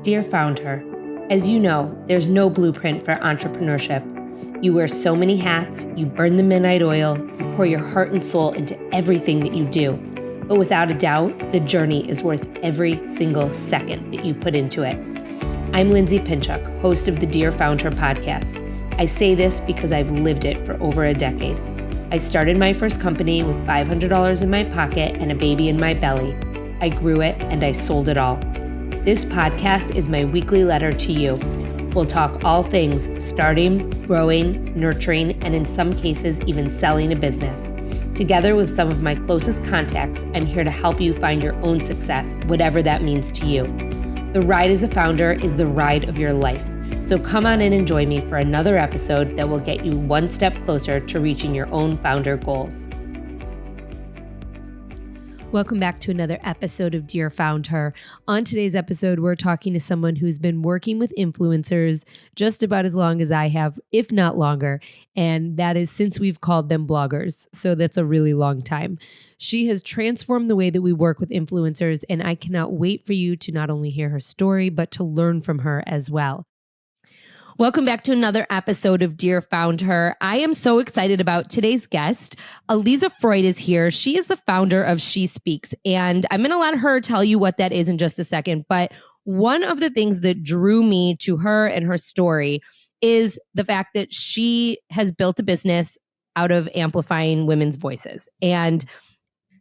Dear Founder, as you know, there's no blueprint for entrepreneurship. You wear so many hats, you burn the midnight oil, you pour your heart and soul into everything that you do. But without a doubt, the journey is worth every single second that you put into it. I'm Lindsay Pinchuk, host of the Dear Founder podcast. I say this because I've lived it for over a decade. I started my first company with $500 in my pocket and a baby in my belly. I grew it and I sold it all. This podcast is my weekly letter to you. We'll talk all things starting, growing, nurturing, and in some cases, even selling a business. Together with some of my closest contacts, I'm here to help you find your own success, whatever that means to you. The ride as a founder is the ride of your life. So come on in and join me for another episode that will get you one step closer to reaching your own founder goals. Welcome back to another episode of Dear Founder. On today's episode, we're talking to someone who's been working with influencers just about as long as I have, if not longer. And that is since we've called them bloggers. So that's a really long time. She has transformed the way that we work with influencers, and I cannot wait for you to not only hear her story, but to learn from her as well. Welcome back to another episode of Dear Founder. I am so excited about today's guest. Aliza Freud is here. She is the founder of SheSpeaks, and I'm going to let her tell you what that is in just a second. But one of the things that drew me to her and her story is the fact that she has built a business out of amplifying women's voices. And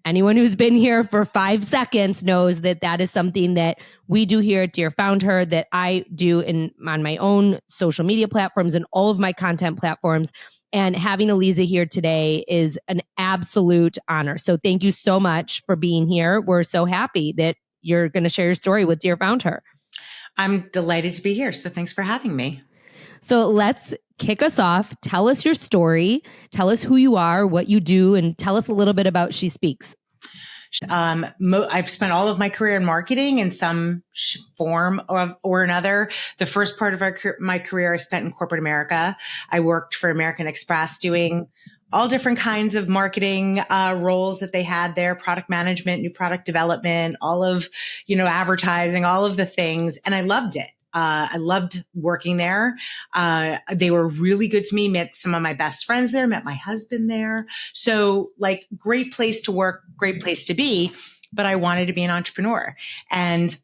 anyone who's been here for 5 seconds knows that that is something that we do here at Dear Founder, that I do on my own social media platforms and all of my content platforms. And having Aliza here today is an absolute honor. So thank you so much for being here. We're so happy that you're going to share your story with Dear Founder. I'm delighted to be here. So thanks for having me. So let's kick us off. Tell us your story. Tell us who you are, what you do, and tell us a little bit about SheSpeaks. I've spent all of my career in marketing in some form or another. The first part of my career I spent in corporate America. I worked for American Express doing all different kinds of marketing roles that they had there, product management, new product development, all of, advertising, all of the things. And I loved it. I loved working there. They were really good to me, met some of my best friends there, met my husband there. So great place to work, great place to be, but I wanted to be an entrepreneur. And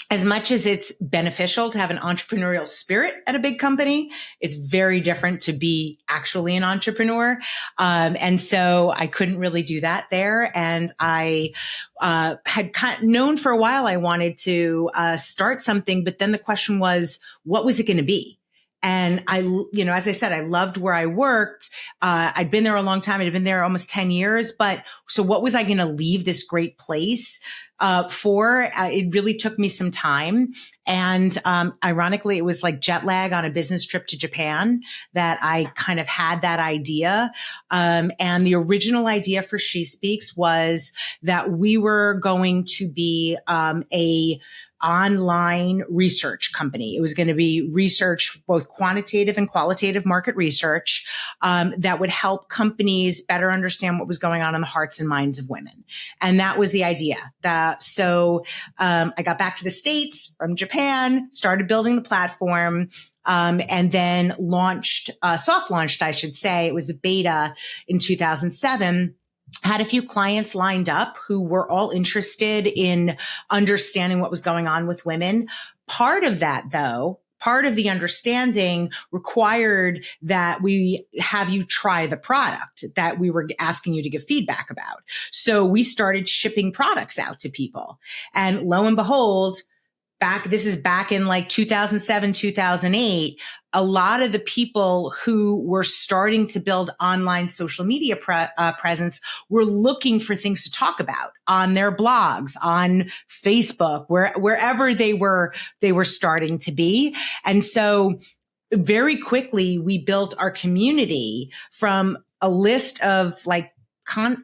as much as it's beneficial to have an entrepreneurial spirit at a big company, it's very different to be actually an entrepreneur. And so I couldn't really do that there. And I had known for a while I wanted to start something, but then the question was, what was it going to be? And as I said, I loved where I worked. I'd been there a long time. I'd been there almost 10 years. But so what was I going to leave this great place for? It really took me some time. And ironically, it was like jet lag on a business trip to Japan that I kind of had that idea. And the original idea for SheSpeaks was that we were going to be a online research company. It was going to be research, both quantitative and qualitative market research, that would help companies better understand what was going on in the hearts and minds of women. And that was the idea. So I got back to the States from Japan, started building the platform, and then soft launched, I should say. It was a beta in 2007. Had a few clients lined up who were all interested in understanding what was going on with women. Part of that, though, part of the understanding required that we have you try the product that we were asking you to give feedback about. So we started shipping products out to people. And lo and behold, this is back in 2007, 2008, a lot of the people who were starting to build online social media presence were looking for things to talk about on their blogs, on Facebook, wherever they were starting to be. And so very quickly, we built our community from a list of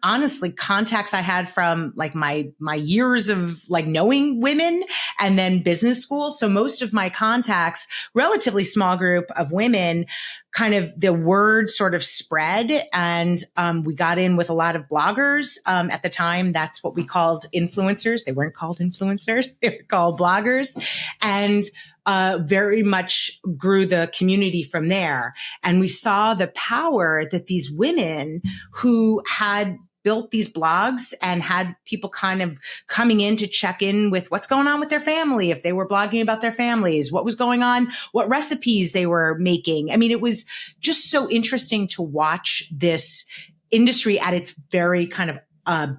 honestly contacts I had from like my years of like knowing women and then business school. So most of my contacts, relatively small group of women, kind of the word sort of spread. And we got in with a lot of bloggers. At the time, that's what we called influencers. They weren't called influencers. They were called bloggers. And very much grew the community from there. And we saw the power that these women who had built these blogs and had people kind of coming in to check in with what's going on with their family, if they were blogging about their families, what was going on, what recipes they were making. I mean, it was just so interesting to watch this industry at its very kind of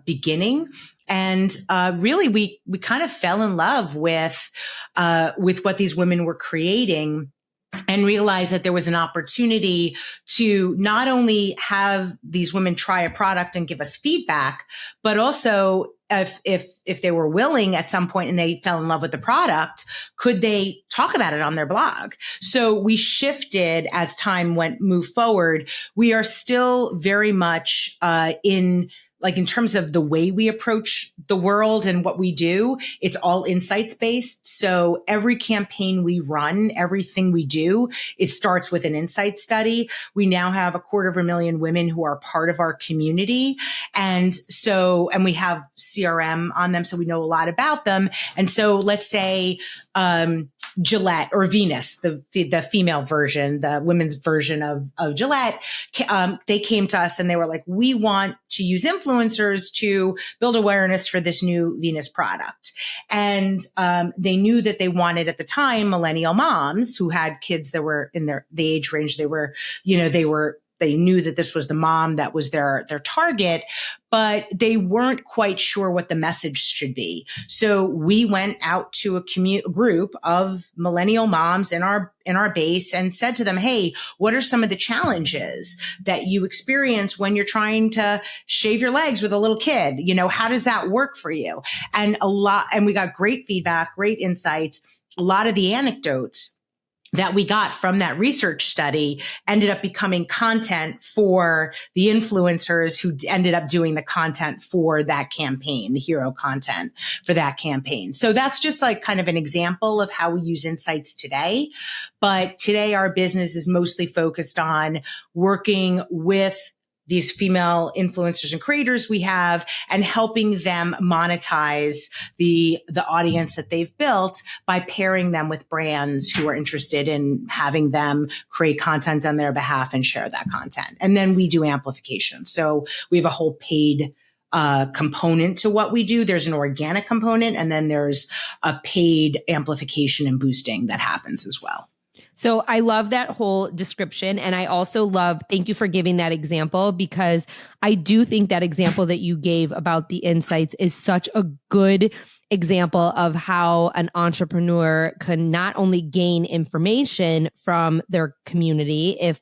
beginning. And really, we kind of fell in love with what these women were creating, and realized that there was an opportunity to not only have these women try a product and give us feedback, but also if they were willing at some point and they fell in love with the product, could they talk about it on their blog? So we shifted as time moved forward. We are still very much in terms of the way we approach the world and what we do, it's all insights based. So every campaign we run, everything we do starts with an insight study. We now have 250,000 women who are part of our community. And we have CRM on them, so we know a lot about them. And so let's say, Gillette or Venus, the female version, the women's version of Gillette, they came to us and they were like, we want to use influencers to build awareness for this new Venus product. And they knew that they wanted at the time millennial moms who had kids that were in the age range. They knew that this was the mom that was their target, but they weren't quite sure what the message should be. So we went out to a group of millennial moms in our base and said to them, hey, what are some of the challenges that you experience when you're trying to shave your legs with a little kid? How does that work for you? And we got great feedback, great insights. A lot of the anecdotes that we got from that research study ended up becoming content for the influencers who ended up doing the content for that campaign, the hero content for that campaign. So that's just like kind of an example of how we use insights today. But today our business is mostly focused on working with these female influencers and creators we have and helping them monetize the audience that they've built by pairing them with brands who are interested in having them create content on their behalf and share that content. And then we do amplification. So we have a whole paid component to what we do. There's an organic component, and then there's a paid amplification and boosting that happens as well. So I love that whole description. And I also thank you for giving that example, because I do think that example that you gave about the insights is such a good example of how an entrepreneur can not only gain information from their community, if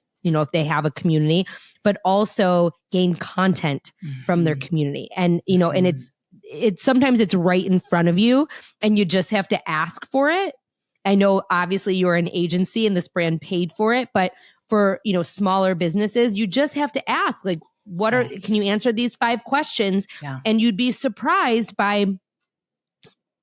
they have a community, but also gain content from their community. And, and it's sometimes it's right in front of you and you just have to ask for it. I know obviously you're an agency and this brand paid for it, but for, smaller businesses, you just have to ask, like, can you answer these 5 questions? Yeah. And you'd be surprised by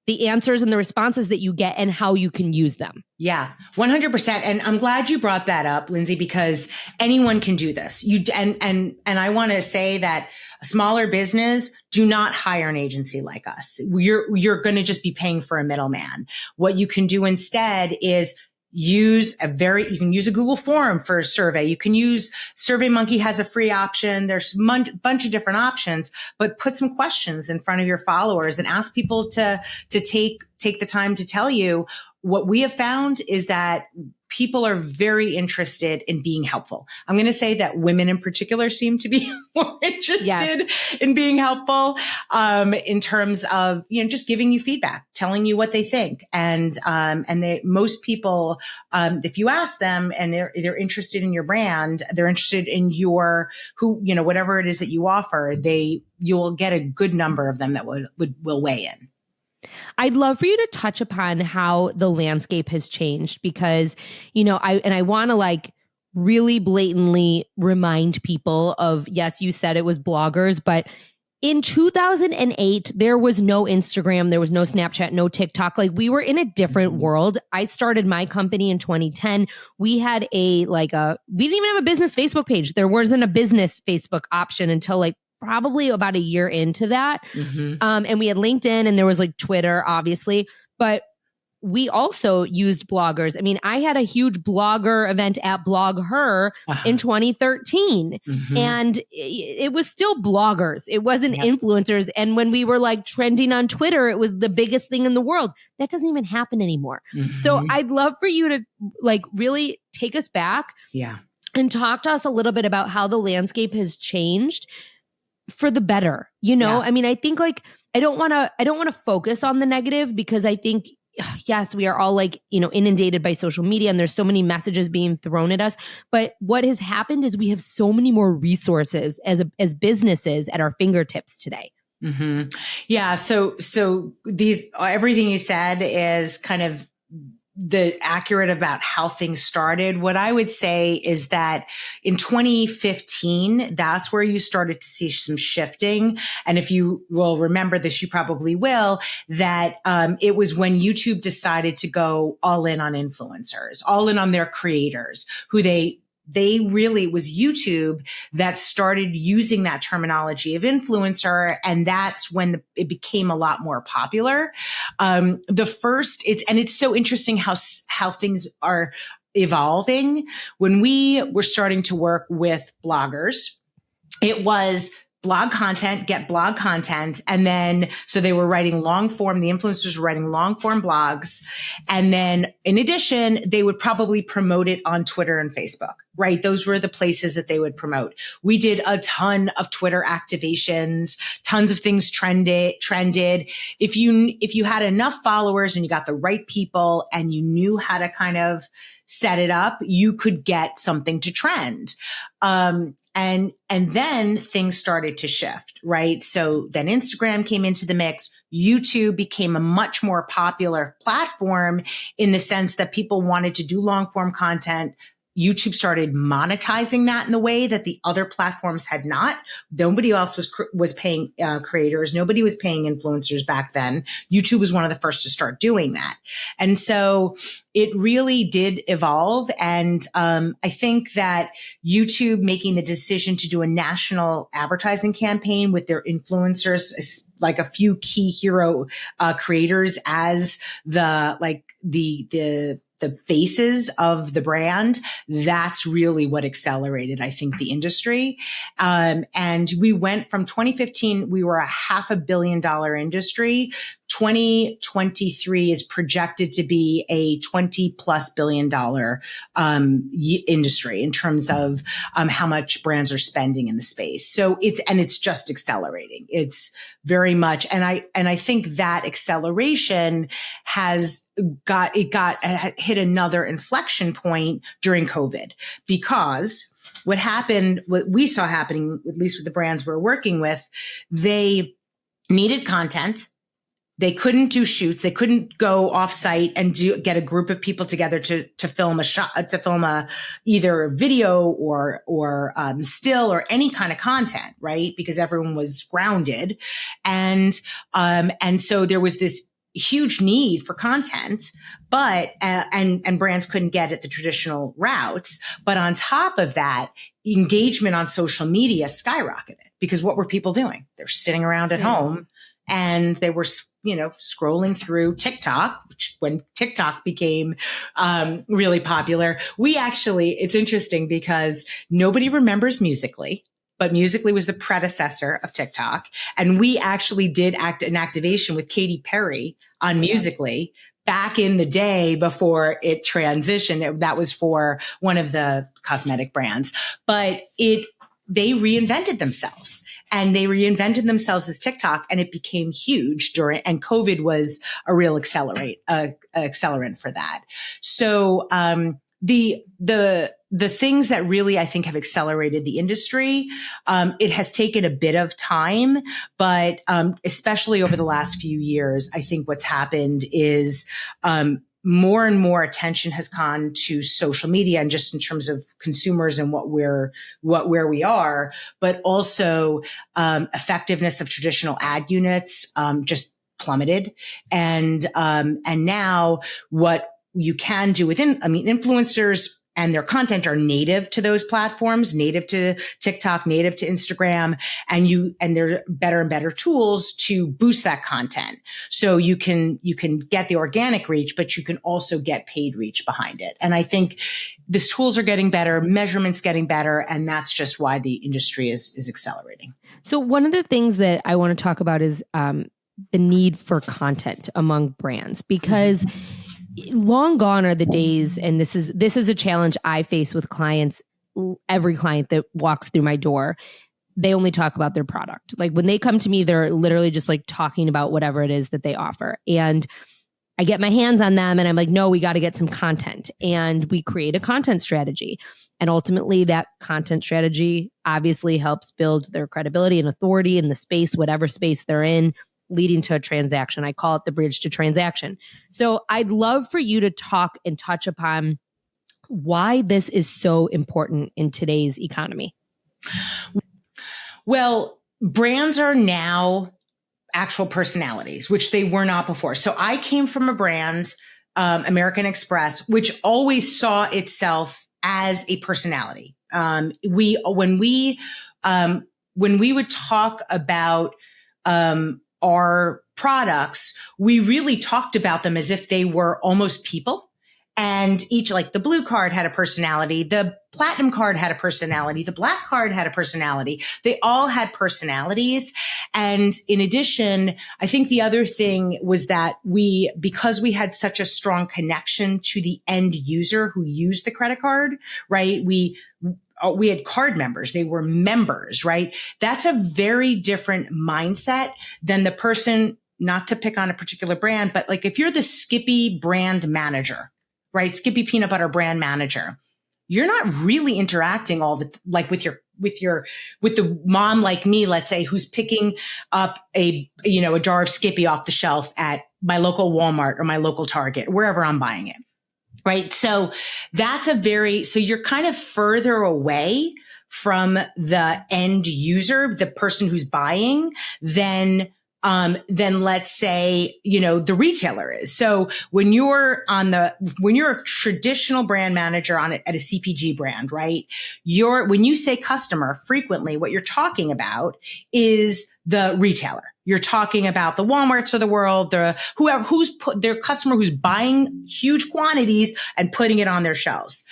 the answers and the responses that you get and how you can use them. Yeah, 100%. And I'm glad you brought that up, Lindsay, because anyone can do this. And I want to say that a smaller business, do not hire an agency like us. You're going to just be paying for a middleman. What you can do instead is you can use a Google form for a survey. You can use SurveyMonkey has a free option. There's a bunch of different options, but put some questions in front of your followers and ask people to take the time to tell you. What we have found is that people are very interested in being helpful. I'm going to say that women in particular seem to be more interested in being helpful, in terms of, just giving you feedback, telling you what they think. And most people, if you ask them and they're interested in your brand, they're interested in whatever it is that you offer, you'll get a good number of them that will weigh in. I'd love for you to touch upon how the landscape has changed, because, I want to really blatantly remind people of, yes, you said it was bloggers, but in 2008, there was no Instagram, there was no Snapchat, no TikTok. Like, we were in a different world. I started my company in 2010. We had we didn't even have a business Facebook page. There wasn't a business Facebook option until like probably about a year into that. And we had LinkedIn and there was like Twitter, obviously, but we also used bloggers. I mean, I had a huge blogger event at Blog Her in 2013, and it was still bloggers. It wasn't influencers. And when we were like trending on Twitter, it was the biggest thing in the world. That doesn't even happen anymore. So I'd love for you to like really take us back and talk to us a little bit about how the landscape has changed for the better. You know, I mean, I think like, I don't want to focus on the negative, because I think, yes, we are all like, you know, inundated by social media and there's so many messages being thrown at us. But what has happened is we have so many more resources as businesses at our fingertips today. Yeah. So everything you said is kind of accurate about how things started. What I would say is that in 2015, that's where you started to see some shifting. And if you will remember this, you probably will, that it was when YouTube decided to go all in on influencers, all in on their creators, who they really, it was YouTube that started using that terminology of influencer. And that's when it became a lot more popular. It's so interesting how things are evolving. When we were starting to work with bloggers, it was blog content, get blog content. And then, so they were writing long form, the influencers were writing long form blogs. And then in addition, they would probably promote it on Twitter and Facebook, right? Those were the places that they would promote. We did a ton of Twitter activations, tons of things trended. If you had enough followers and you got the right people and you knew how to kind of set it up, you could get something to trend. And then things started to shift, right? So then Instagram came into the mix. YouTube became a much more popular platform in the sense that people wanted to do long form content. YouTube started monetizing that in the way that the other platforms had not. Nobody else was paying creators. Nobody was paying influencers back then. YouTube was one of the first to start doing that. And so it really did evolve. And I think that YouTube making the decision to do a national advertising campaign with their influencers, like a few key hero creators as the faces of the brand, that's really what accelerated, I think, the industry. And we went from 2015, we were a $500 million industry. 2023 is projected to be a $20+ billion industry in terms of how much brands are spending in the space. So it's just accelerating. It's very much, and I think that acceleration has hit another inflection point during COVID, because what we saw happening, at least with the brands we're working with, they needed content. They couldn't do shoots. They couldn't go off site and get a group of people together to film a shot, to film either a video or still or any kind of content, right? Because everyone was grounded. And so there was this huge need for content, but, and brands couldn't get it the traditional routes. But on top of that, engagement on social media skyrocketed, because what were people doing? They're sitting around at home and they were, scrolling through TikTok, which when TikTok became really popular, it's interesting because nobody remembers Musical.ly, but Musical.ly was the predecessor of TikTok. And we actually did an activation with Katy Perry on Musical.ly back in the day before it transitioned. That was for one of the cosmetic brands, but they reinvented themselves, and they reinvented themselves as TikTok, and it became huge and COVID was a real accelerant for that. So, the things that really, I think, have accelerated the industry, it has taken a bit of time, but, especially over the last few years, I think what's happened is, more and more attention has gone to social media, and just in terms of consumers and where we are, but also effectiveness of traditional ad units just plummeted. And now what you can do influencers and their content are native to those platforms, native to TikTok, native to Instagram, and there are better and better tools to boost that content. So you can get the organic reach, but you can also get paid reach behind it. And I think these tools are getting better, measurements getting better, and that's just why the industry is accelerating. So one of the things that I want to talk about is the need for content among brands, because long gone are the days, and this is a challenge I face with clients. Every client that walks through my door, they only talk about their product. Like when they come to me, they're literally just like talking about whatever it is that they offer. And I get my hands on them and I'm like, no, we got to get some content. And we create a content strategy. And ultimately that content strategy obviously helps build their credibility and authority in the space, whatever space they're in, leading to a transaction. I call it the bridge to transaction. So I'd love for you to talk and touch upon why this is so important in today's economy. Well, brands are now actual personalities, which they were not before. So I came from a brand, American Express, which always saw itself as a personality. When we would talk about our products, we really talked about them as if they were almost people. And each, like the blue card had a personality, the platinum card had a personality, the black card had a personality. They all had personalities. And in addition, I think the other thing was that because we had such a strong connection to the end user who used the credit card, right? We had card members. They were members, right? That's a very different mindset than the person, not to pick on a particular brand, but like if you're the Skippy brand manager, right? Skippy peanut butter brand manager, you're not really interacting with the mom like me, let's say, who's picking up a jar of Skippy off the shelf at my local Walmart or my local Target, wherever I'm buying it. Right. So so you're kind of further away from the end user, the person who's buying, than let's say, the retailer is. So when you're a traditional brand manager at a CPG brand, right? When you say customer, frequently what you're talking about is the retailer. You're talking about the Walmarts of the world, who's put their customer who's buying huge quantities and putting it on their shelves.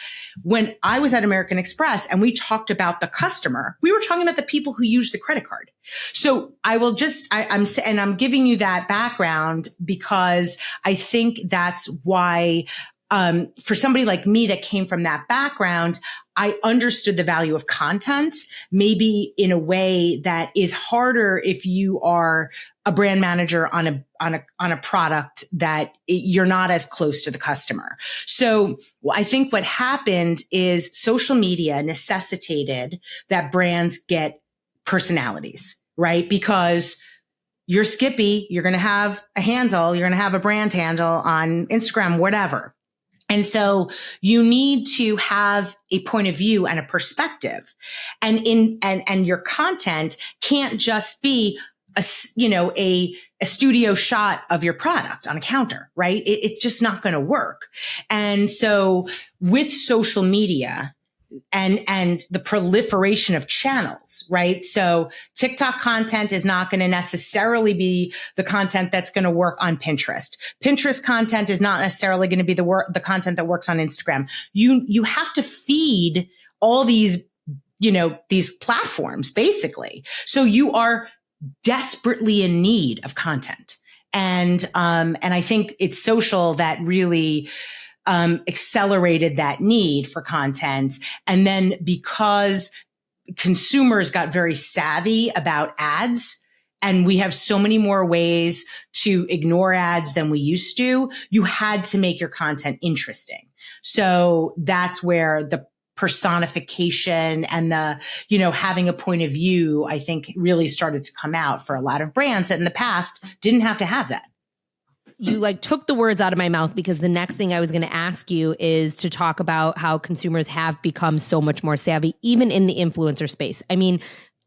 When I was at American Express and we talked about the customer, we were talking about the people who use the credit card. So I'm giving you that background because I think that's why, for somebody like me that came from that background, I understood the value of content, maybe in a way that is harder if you are a brand manager on a product that you're not as close to the customer. So I think what happened is social media necessitated that brands get personalities, right? Because you're Skippy, you're going to have a handle, you're going to have a brand handle on Instagram, whatever. And so you need to have a point of view and a perspective. And your content can't just be a studio shot of your product on a counter, right? It's just not going to work. And so with social media and the proliferation of channels, right? So TikTok content is not going to necessarily be the content that's going to work on Pinterest. Pinterest content is not necessarily going to be the content that works on Instagram. You have to feed all these platforms basically. So you are desperately in need of content. And I think it's social that really accelerated that need for content. And then because consumers got very savvy about ads, and we have so many more ways to ignore ads than we used to, you had to make your content interesting. So that's where the personification and the, having a point of view, I think really started to come out for a lot of brands that in the past didn't have to have that. you like took the words out of my mouth, because the next thing I was going to ask you is to talk about how consumers have become so much more savvy, even in the influencer space. I mean,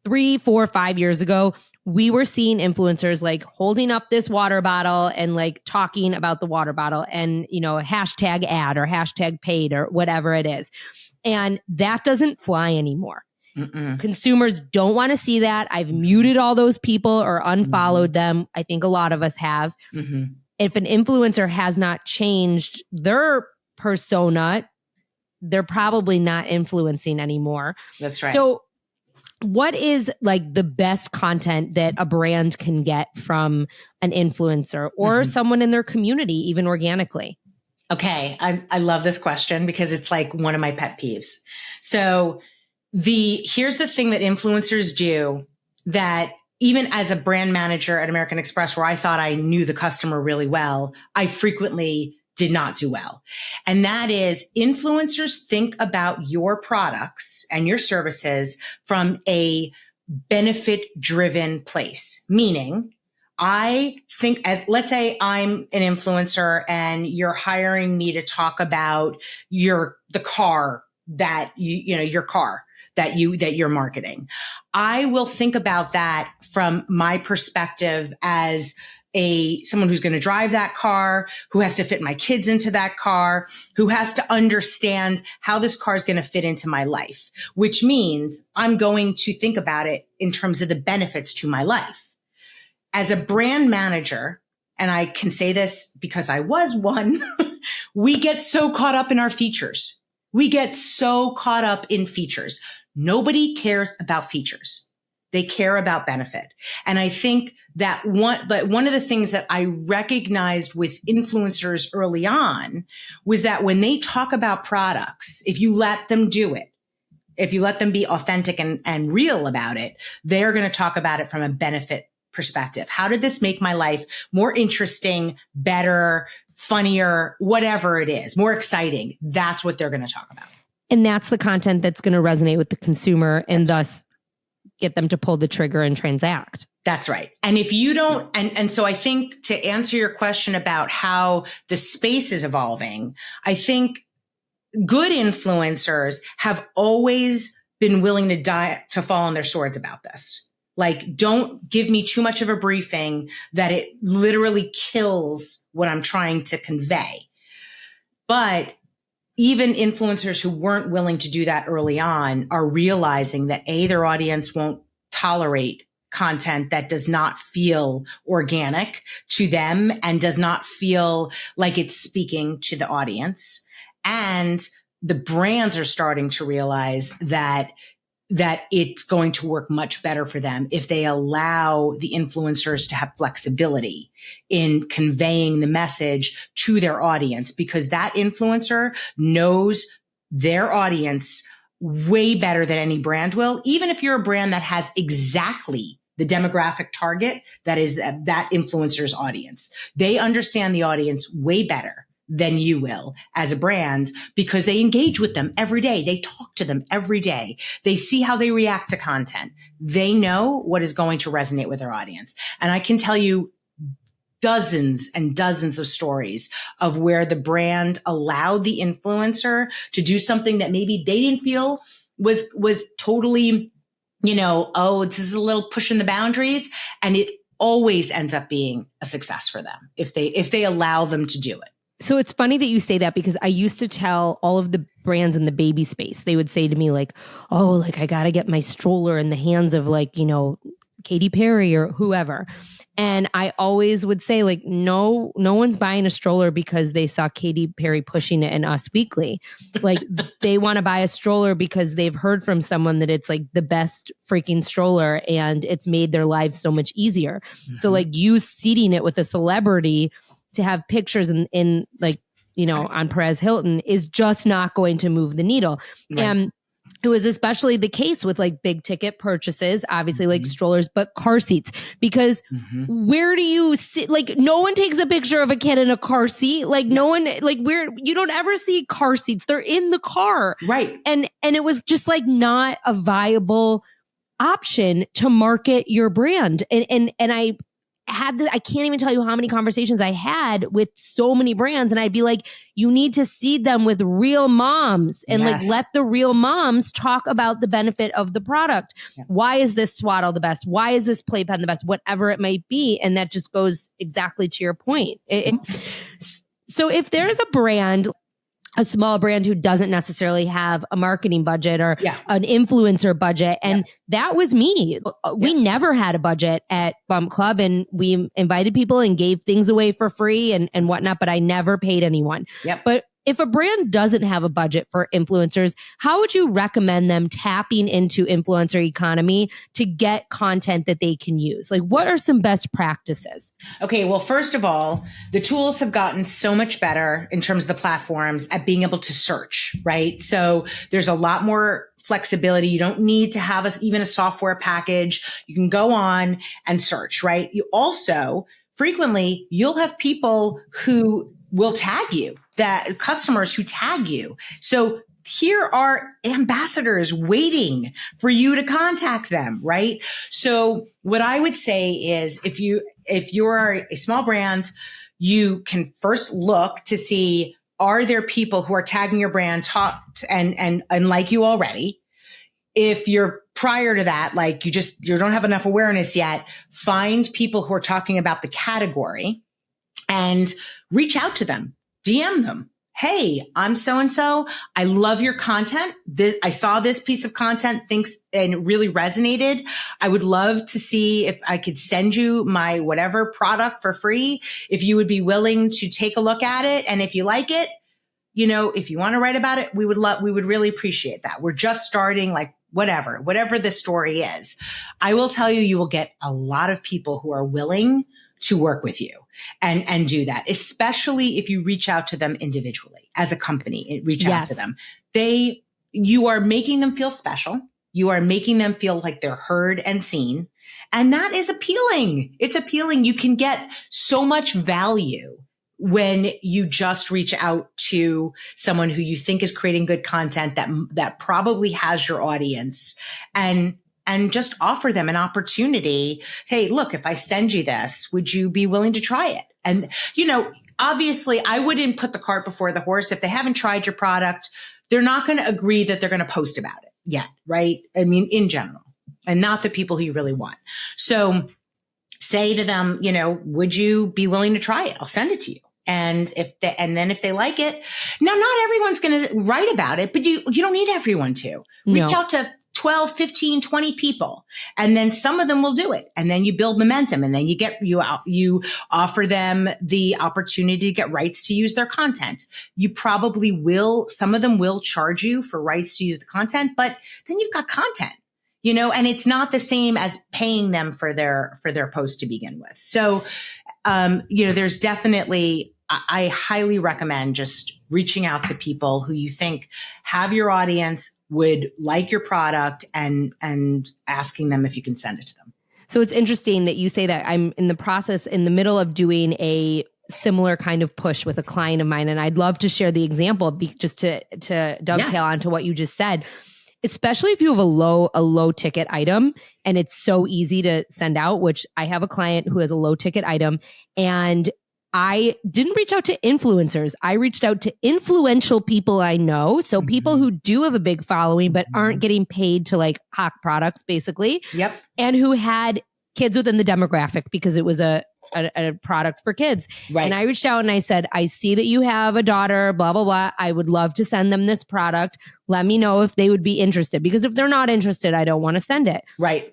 3, 4, 5 years ago, we were seeing influencers like holding up this water bottle and like talking about the water bottle and, you know, hashtag ad or hashtag paid or whatever it is. And that doesn't fly anymore. Mm-mm. Consumers don't want to see that. I've muted all those people or unfollowed them. I think a lot of us have. Mm-hmm. If an influencer has not changed their persona, they're probably not influencing anymore. That's right. So what is like the best content that a brand can get from an influencer or someone in their community, even organically? Okay. I love this question because it's like one of my pet peeves. So here's the thing that influencers do that even as a brand manager at American Express, where I thought I knew the customer really well, I frequently did not do well. And that is, influencers think about your products and your services from a benefit-driven place. Meaning, I think, let's say I'm an influencer and you're hiring me to talk about the car that your car that you're marketing. I will think about that from my perspective as someone who's going to drive that car, who has to fit my kids into that car, who has to understand how this car is going to fit into my life, which means I'm going to think about it in terms of the benefits to my life. As a brand manager, and I can say this because I was one, we get so caught up in our features. We get so caught up in features. Nobody cares about features. They care about benefit. And I think that one of the things that I recognized with influencers early on was that when they talk about products, if you let them do it, if you let them be authentic and real about it, they're going to talk about it from a benefit perspective. How did this make my life more interesting, better, funnier, whatever it is, more exciting? That's what they're going to talk about. And that's the content that's going to resonate with the consumer and thus get them to pull the trigger and transact. That's right. And if you don't, and so I think to answer your question about how the space is evolving, I think good influencers have always been willing to fall on their swords about this. Like, don't give me too much of a briefing that it literally kills what I'm trying to convey. But even influencers who weren't willing to do that early on are realizing that their audience won't tolerate content that does not feel organic to them and does not feel like it's speaking to the audience. And the brands are starting to realize that it's going to work much better for them if they allow the influencers to have flexibility in conveying the message to their audience, because that influencer knows their audience way better than any brand will. Even if you're a brand that has exactly the demographic target that is that influencer's audience, they understand the audience way better than you will as a brand, because they engage with them every day. They talk to them every day. They see how they react to content. They know what is going to resonate with their audience. And I can tell you dozens and dozens of stories of where the brand allowed the influencer to do something that maybe they didn't feel was totally, this is a little pushing the boundaries. And it always ends up being a success for them if they allow them to do it. So it's funny that you say that, because I used to tell all of the brands in the baby space, they would say to me like, oh, like I got to get my stroller in the hands of Katy Perry or whoever. And I always would say like, no one's buying a stroller because they saw Katy Perry pushing it in Us Weekly. Like they want to buy a stroller because they've heard from someone that it's like the best freaking stroller and it's made their lives so much easier. Mm-hmm. So like you seating it with a celebrity to have pictures in on Perez Hilton is just not going to move the needle. Right. And it was especially the case with like big ticket purchases, obviously like strollers, but car seats, because where do you sit? Like no one takes a picture of a kid in a car seat. Like no one, like you don't ever see car seats. They're in the car. Right. And it was just like not a viable option to market your brand. And I can't even tell you how many conversations I had with so many brands. And I'd be like, you need to seed them with real moms and like let the real moms talk about the benefit of the product. Yeah. Why is this swaddle the best? Why is this playpen the best? Whatever it might be. And that just goes exactly to your point. So if there's a brand, a small brand who doesn't necessarily have a marketing budget or an influencer budget. And that was me. We never had a budget at Bump Club, and we invited people and gave things away for free and whatnot, but I never paid anyone. But if a brand doesn't have a budget for influencers, how would you recommend them tapping into influencer economy to get content that they can use? Like, what are some best practices? Okay, well, first of all, the tools have gotten so much better in terms of the platforms at being able to search, right? So there's a lot more flexibility. You don't need to have even a software package. You can go on and search, right? You also, frequently, you'll have people who will tag you, that customers who tag you. So here are ambassadors waiting for you to contact them, right? So what I would say is if you're a small brand, you can first look to see, are there people who are tagging your brand and like you already? If you're prior to that, like you don't have enough awareness yet, find people who are talking about the category and reach out to them, DM them. Hey, I'm so-and-so. I love your content. I saw this piece of content and it really resonated. I would love to see if I could send you my whatever product for free. If you would be willing to take a look at it. And if you like it, if you want to write about it, we would really appreciate that. We're just starting, like whatever the story is. I will tell you, you will get a lot of people who are willing to work with you and do that, especially if you reach out to them individually as a company, reach out to them. You are making them feel special. You are making them feel like they're heard and seen. And that is appealing. It's appealing. You can get so much value when you just reach out to someone who you think is creating good content that probably has your audience and just offer them an opportunity. Hey, look, if I send you this, would you be willing to try it? And, obviously I wouldn't put the cart before the horse. If they haven't tried your product, they're not going to agree that they're going to post about it yet. Right. I mean, in general, and not the people who you really want. So say to them, would you be willing to try it? I'll send it to you. And then if they like it, now, not everyone's going to write about it, but you don't need everyone to reach out to 12, 15, 20 people. And then some of them will do it. And then you build momentum, and then you offer them the opportunity to get rights to use their content. You probably will, some of them will charge you for rights to use the content, but then you've got content, and it's not the same as paying them for their post to begin with. So, there's definitely, I highly recommend just reaching out to people who you think have your audience, would like your product, and asking them if you can send it to them. So it's interesting that you say that. I'm in the middle of doing a similar kind of push with a client of mine. And I'd love to share the example just to dovetail onto what you just said. Especially if you have a low ticket item and it's so easy to send out, which I have a client who has a low ticket item, and I didn't reach out to influencers. I reached out to influential people I know. So people who do have a big following, but aren't getting paid to like hawk products, basically. Yep. And who had kids within the demographic because it was a product for kids. Right. And I reached out and I said, I see that you have a daughter, blah, blah, blah. I would love to send them this product. Let me know if they would be interested, because if they're not interested, I don't want to send it. Right.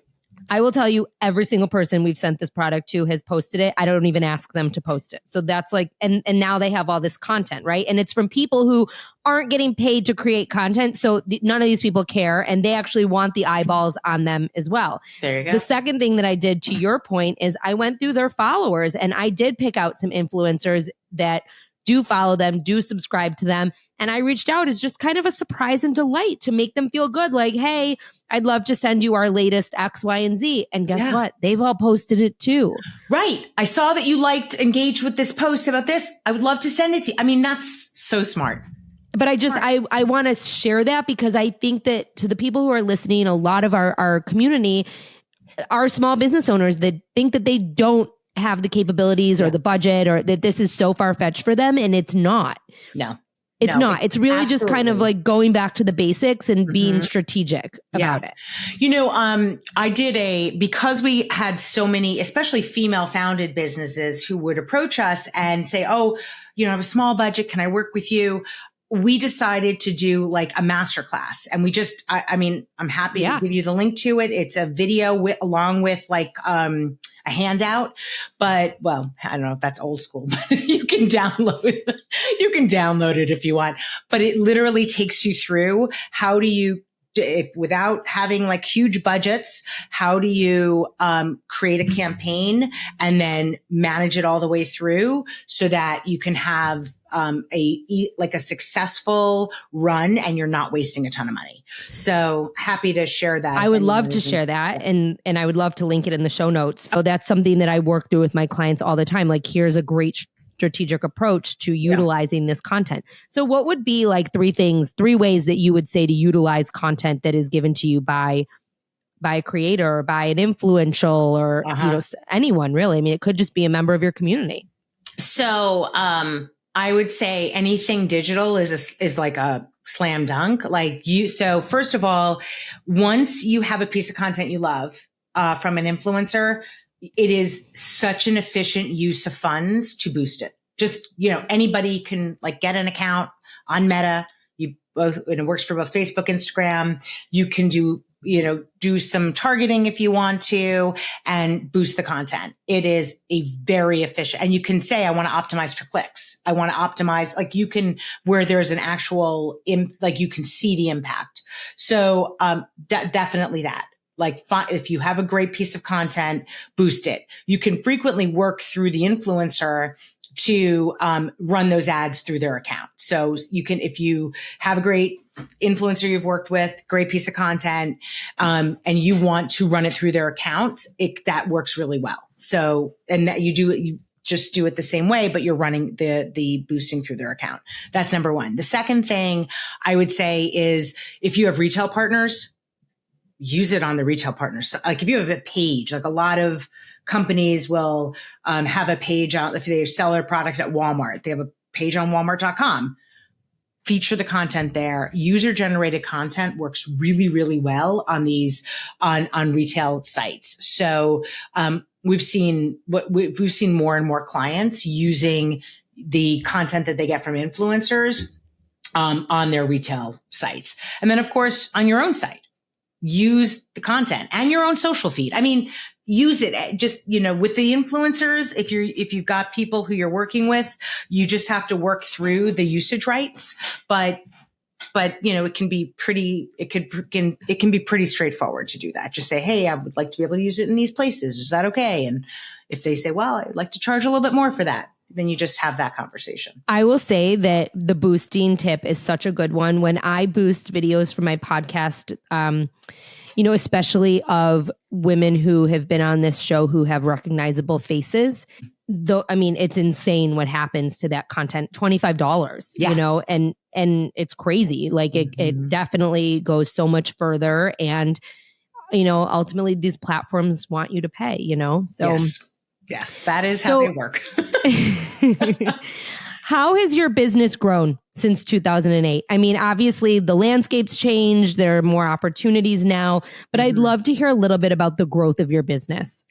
I will tell you, every single person we've sent this product to has posted it. I don't even ask them to post it. So that's like, and now they have all this content, right? And it's from people who aren't getting paid to create content. So none of these people care, and they actually want the eyeballs on them as well. There you go. The second thing that I did, to your point, is I went through their followers and I did pick out some influencers that do follow them, do subscribe to them. And I reached out as just kind of a surprise and delight to make them feel good. Like, hey, I'd love to send you our latest X, Y, and Z. And guess what? They've all posted it too. Right. I saw that you engaged with this post about this. I would love to send it to you. I mean, that's so smart. But I want to share that because I think that to the people who are listening, a lot of our community are small business owners that think that they don't have the capabilities or the budget, or that this is so far-fetched for them, and it's not. No. It's not. It's really just kind of like going back to the basics and being strategic about it. You know, I did because we had so many, especially female founded businesses who would approach us and say, oh, you know, I have a small budget. Can I work with you? We decided to do like a masterclass, and we just, I mean, I'm happy to give you the link to it. It's a video along with like, a handout, but well, I don't know if that's old school, but you can download it if you want, but it literally takes you through how do you, if without having like huge budgets, how do you create a campaign and then manage it all the way through so that you can have a successful run and you're not wasting a ton of money. So happy to share that. I would love to share that, and I would love to link it in the show notes. So that's something that I work through with my clients all the time. Like, here's a great strategic approach to utilizing this content. So what would be like three ways that you would say to utilize content that is given to you by a creator or by an influential or you know, anyone really? I mean, it could just be a member of your community. So I would say anything digital is like a slam dunk. So first of all, once you have a piece of content you love from an influencer, it is such an efficient use of funds to boost it. Just, you know, anybody can like get an account on Meta. And it works for both Facebook, Instagram. You can do some targeting if you want to and boost the content. It is a very efficient, and you can say, I want to optimize for clicks. I want to optimize, like you can, where there's an actual, like you can see the impact. So definitely that. Like if you have a great piece of content, boost it. You can frequently work through the influencer to run those ads through their account. So you can, if you have a great influencer you've worked with, great piece of content, and you want to run it through their account, that works really well. So, and that you just do it the same way, but you're running the boosting through their account. That's number one. The second thing I would say is if you have retail partners, use it on the retail partners. Like if you have a page, like a lot of companies will have a page out if they sell their product at Walmart. They have a page on Walmart.com. Feature the content there. User generated content works really, really well on these on retail sites. So we've seen more and more clients using the content that they get from influencers on their retail sites, and then of course on your own site. Use the content and your own social feed. I mean, use it just, you know, with the influencers. If you've got people who you're working with, you just have to work through the usage rights. But, you know, it can be pretty straightforward to do that. Just say, hey, I would like to be able to use it in these places. Is that okay? And if they say, well, I'd like to charge a little bit more for that, then you just have that conversation. I will say that the boosting tip is such a good one. When I boost videos for my podcast, you know, especially of women who have been on this show who have recognizable faces, though, I mean, it's insane what happens to that content. $25, you know, and it's crazy. Like it definitely goes so much further. And, you know, ultimately these platforms want you to pay, you know, so. Yes, that is how they work. How has your business grown since 2008? I mean, obviously the landscape's changed. There are more opportunities now, but I'd love to hear a little bit about the growth of your business.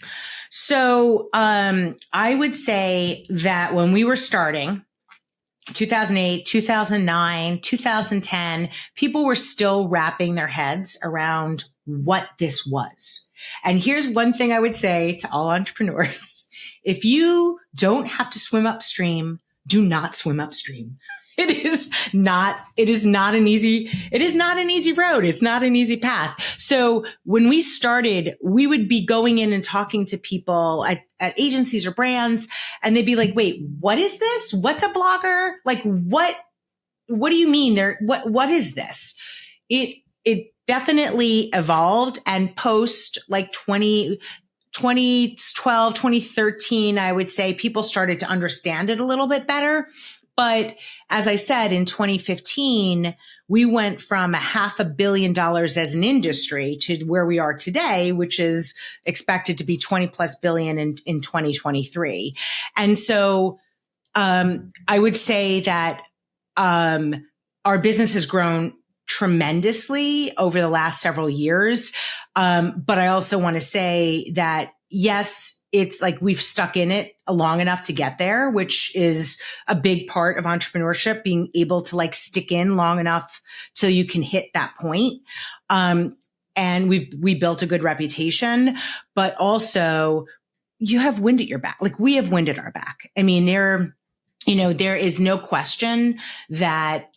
So I would say that when we were starting, 2008, 2009, 2010, people were still wrapping their heads around what this was. And here's one thing I would say to all entrepreneurs. If you don't have to swim upstream, do not swim upstream. It is not an easy road. It's not an easy path. So when we started, we would be going in and talking to people at agencies or brands, and they'd be like, wait, what is this? What's a blogger? Like, what do you mean there? What is this? It definitely evolved, and post like 2012, 2013, I would say people started to understand it a little bit better. But as I said, in 2015, we went from $500 million as an industry to where we are today, which is expected to be 20 plus billion in 2023. And so I would say that our business has grown tremendously over the last several years. But I also want to say that, yes, it's like we've stuck in it long enough to get there, which is a big part of entrepreneurship, being able to like stick in long enough till you can hit that point. And we built a good reputation, but also you have wind at your back. Like we have wind at our back. I mean, there is no question that,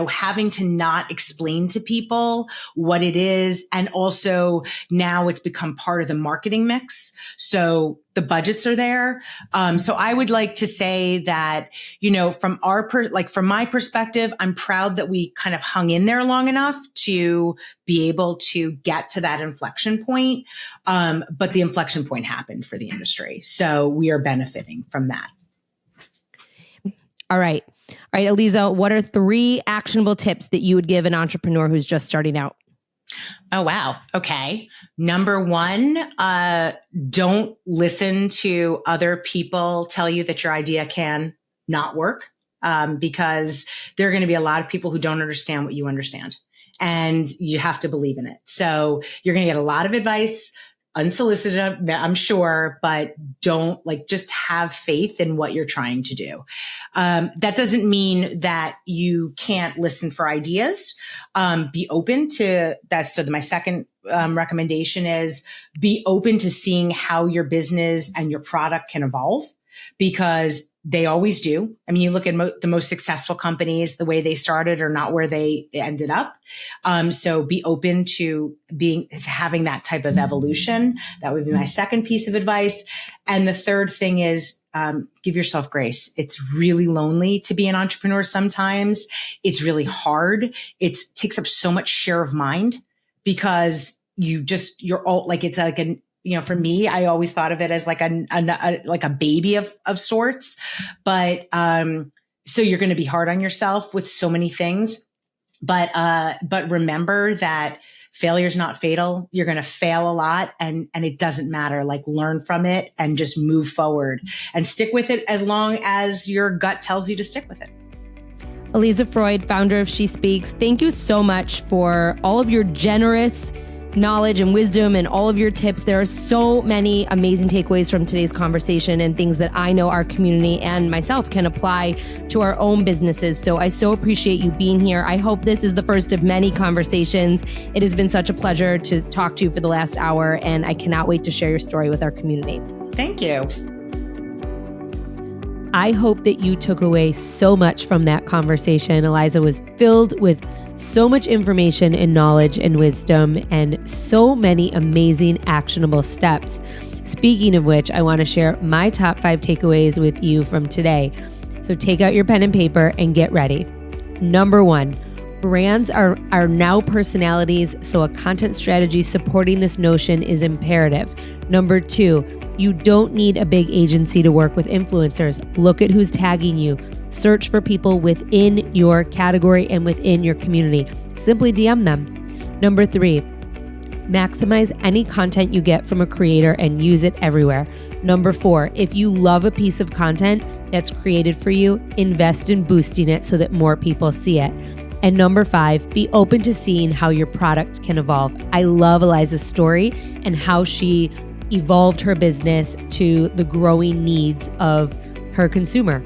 having to not explain to people what it is. And also now it's become part of the marketing mix. So the budgets are there. So I would like to say that, from from my perspective, I'm proud that we kind of hung in there long enough to be able to get to that inflection point. But the inflection point happened for the industry. So we are benefiting from that. All right, Aliza, what are 3 actionable tips that you would give an entrepreneur who's just starting out? Oh, wow. Okay. Number 1, don't listen to other people tell you that your idea can not work, because there are going to be a lot of people who don't understand what you understand, and you have to believe in it. So you're going to get a lot of advice, unsolicited, I'm sure, but don't just have faith in what you're trying to do. That doesn't mean that you can't listen for ideas. Be open to that. So my second recommendation is be open to seeing how your business and your product can evolve, because they always do. I mean, you look at the most successful companies, the way they started are not where they ended up. So be open to having that type of evolution. That would be my second piece of advice. And the third thing is, give yourself grace. It's really lonely to be an entrepreneur sometimes. It's really hard. It takes up so much share of mind, because you're all like, it's like an, for me, I always thought of it as like a baby of sorts, but so you're going to be hard on yourself with so many things, but remember that failure is not fatal. You're going to fail a lot, and it doesn't matter. Like, learn from it and just move forward and stick with it as long as your gut tells you to stick with it. Aliza Freud, founder of SheSpeaks, thank you so much for all of your generous knowledge and wisdom and all of your tips. There are so many amazing takeaways from today's conversation and things that I know our community and myself can apply to our own businesses. So I so appreciate you being here. I hope this is the first of many conversations. It has been such a pleasure to talk to you for the last hour, and I cannot wait to share your story with our community. Thank you. I hope that you took away so much from that conversation. Aliza was filled with so much information and knowledge and wisdom, and so many amazing actionable steps. Speaking of which, I want to share my top 5 takeaways with you from today. So take out your pen and paper and get ready. Number 1, brands are now personalities, so a content strategy supporting this notion is imperative. Number 2, you don't need a big agency to work with influencers. Look at who's tagging you. Search for people within your category and within your community. Simply DM them. Number 3, maximize any content you get from a creator and use it everywhere. Number 4, if you love a piece of content that's created for you, invest in boosting it so that more people see it. And number 5, be open to seeing how your product can evolve. I love Aliza's story and how she evolved her business to the growing needs of her consumer.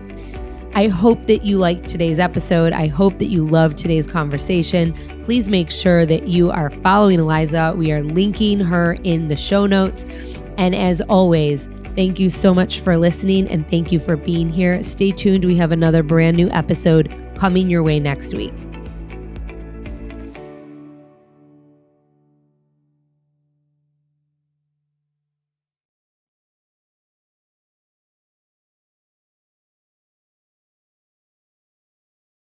I hope that you liked today's episode. I hope that you loved today's conversation. Please make sure that you are following Aliza. We are linking her in the show notes. And as always, thank you so much for listening, and thank you for being here. Stay tuned. We have another brand new episode coming your way next week.